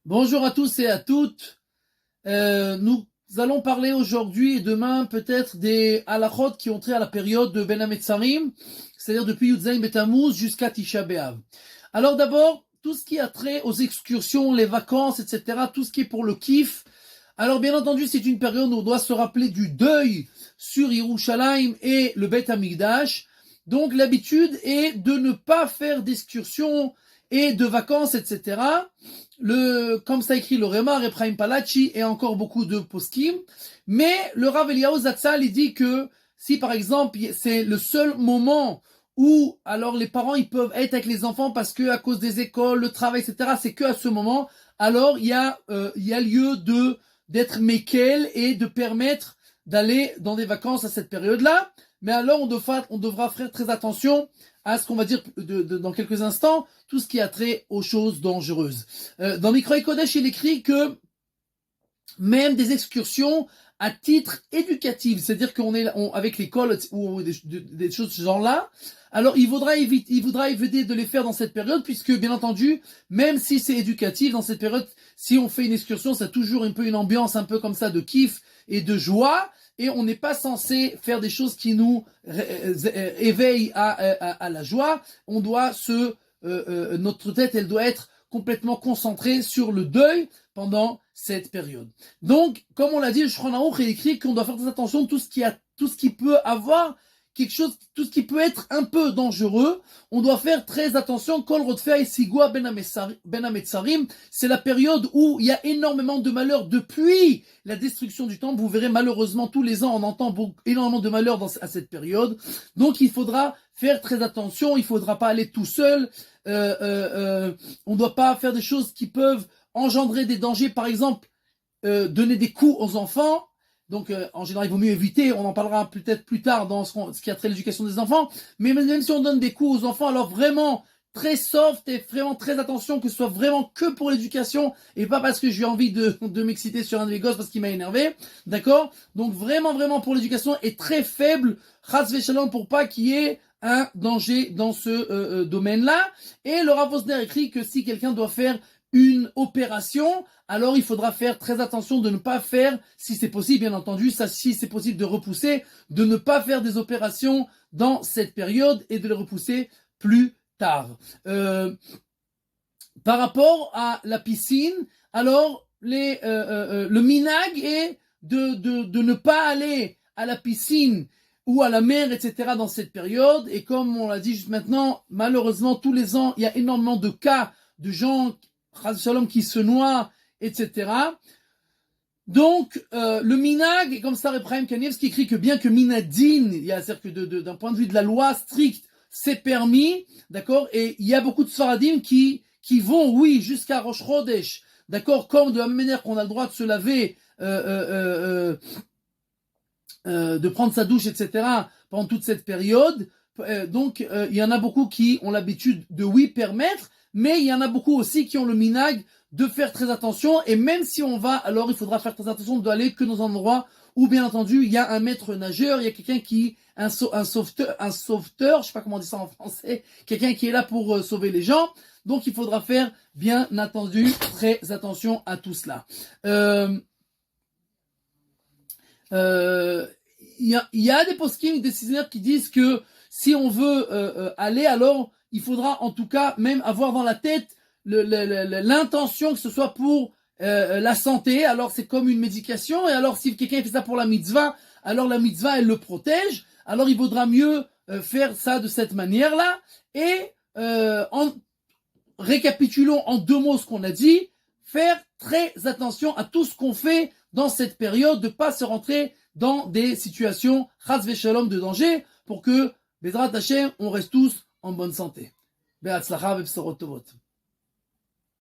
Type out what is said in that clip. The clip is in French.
Bonjour à tous et à toutes. Nous allons parler aujourd'hui et demain peut-être des halachot qui ont trait à la période de Ben Hametzarim, c'est-à-dire depuis Yudzaïn Betamouz jusqu'à Tisha B'Av. Alors d'abord, tout ce qui a trait aux excursions, les vacances, etc., tout ce qui est pour le kiff. Alors bien entendu, c'est une période où on doit se rappeler du deuil sur Yerushalayim et le Beth Amikdash. Donc l'habitude est de ne pas faire d'excursions et de vacances, etc. Comme ça écrit le Remar, Ephraim Palachi et encore beaucoup de poskim. Mais le Rav Eliyahu Zatzal, il dit que si par exemple c'est le seul moment où alors les parents ils peuvent être avec les enfants parce que à cause des écoles, le travail, etc. C'est que à ce moment. Alors il y a lieu d'être mekel et de permettre d'aller dans des vacances à cette période-là. Mais alors on devra faire très attention à ce qu'on va dire dans quelques instants, tout ce qui a trait aux choses dangereuses. Dans Mikroï Kodesh, il écrit que même des excursions à titre éducatif, c'est-à-dire avec l'école ou des choses de ce genre-là, alors il voudra éviter de les faire dans cette période, puisque bien entendu, même si c'est éducatif dans cette période, si on fait une excursion, ça a toujours un peu une ambiance un peu comme ça de kiff et de joie, et on n'est pas censé faire des choses qui nous éveillent à la joie. On doit notre tête, elle doit être complètement concentrée sur le deuil pendant cette période. Donc, comme on l'a dit, le Shulchan Aruch il écrit qu'on doit faire très attention à tout ce qui peut avoir quelque chose, tout ce qui peut être un peu dangereux. On doit faire très attention. Kol Rodfei et Sigua Ben Hametzarim, c'est la période où il y a énormément de malheurs depuis la destruction du temple. Vous verrez malheureusement tous les ans on entend énormément de malheurs à cette période. Donc il faudra faire très attention. Il faudra pas aller tout seul. On doit pas faire des choses qui peuvent engendrer des dangers, par exemple, donner des coups aux enfants. Donc, en général, il vaut mieux éviter. On en parlera peut-être plus tard dans ce qui a trait à l'éducation des enfants. Mais même si on donne des coups aux enfants, alors vraiment très soft et vraiment très attention que ce soit vraiment que pour l'éducation et pas parce que j'ai envie de m'exciter sur un de mes gosses parce qu'il m'a énervé. D'accord? Donc, vraiment pour l'éducation et très faible. Chas v'shalom pour pas qu'il y ait un danger dans ce domaine-là. Et le Rav Vosner écrit que si quelqu'un doit faire une opération, alors il faudra faire très attention de ne pas faire, si c'est possible, bien entendu, si c'est possible de repousser, de ne pas faire des opérations dans cette période et de les repousser plus tard. Par rapport à la piscine, alors le minag est de ne pas aller à la piscine ou à la mer, etc. dans cette période. Et comme on l'a dit juste maintenant, malheureusement, tous les ans, il y a énormément de cas de gens qui se noient, etc. Donc, le minag, et comme ça, Ephraim Kanievski écrit que bien que minadine, c'est-à-dire que d'un point de vue de la loi stricte, c'est permis, d'accord, et il y a beaucoup de Sfaradim qui vont, oui, jusqu'à Rosh Chodesh, d'accord, comme de la même manière qu'on a le droit de se laver, de prendre sa douche, etc., pendant toute cette période. Donc, il y en a beaucoup qui ont l'habitude de, oui, permettre, mais il y en a beaucoup aussi qui ont le minag de faire très attention. Et même si on va, alors il faudra faire très attention d'aller que dans un endroit où, bien entendu, il y a un maître nageur, il y a quelqu'un un sauveteur, je sais pas comment on dit ça en français, quelqu'un qui est là pour sauver les gens. Donc, il faudra faire, bien entendu, très attention à tout cela. Il y a des poskim, des décisionnaires qui disent que si on veut aller, alors il faudra en tout cas même avoir dans la tête l'intention que ce soit pour la santé. Alors c'est comme une médication. Et alors si quelqu'un fait ça pour la mitzvah, alors la mitzvah elle le protège. Alors il vaudra mieux faire ça de cette manière-là. Et en récapitulons en deux mots ce qu'on a dit. Faire très attention à tout ce qu'on fait dans cette période, de pas se rentrer dans des situations chas v'shalom de danger, pour que, Bezrat Hashem, on reste tous en bonne santé. Be'atzlacha ve'bsorot tovot.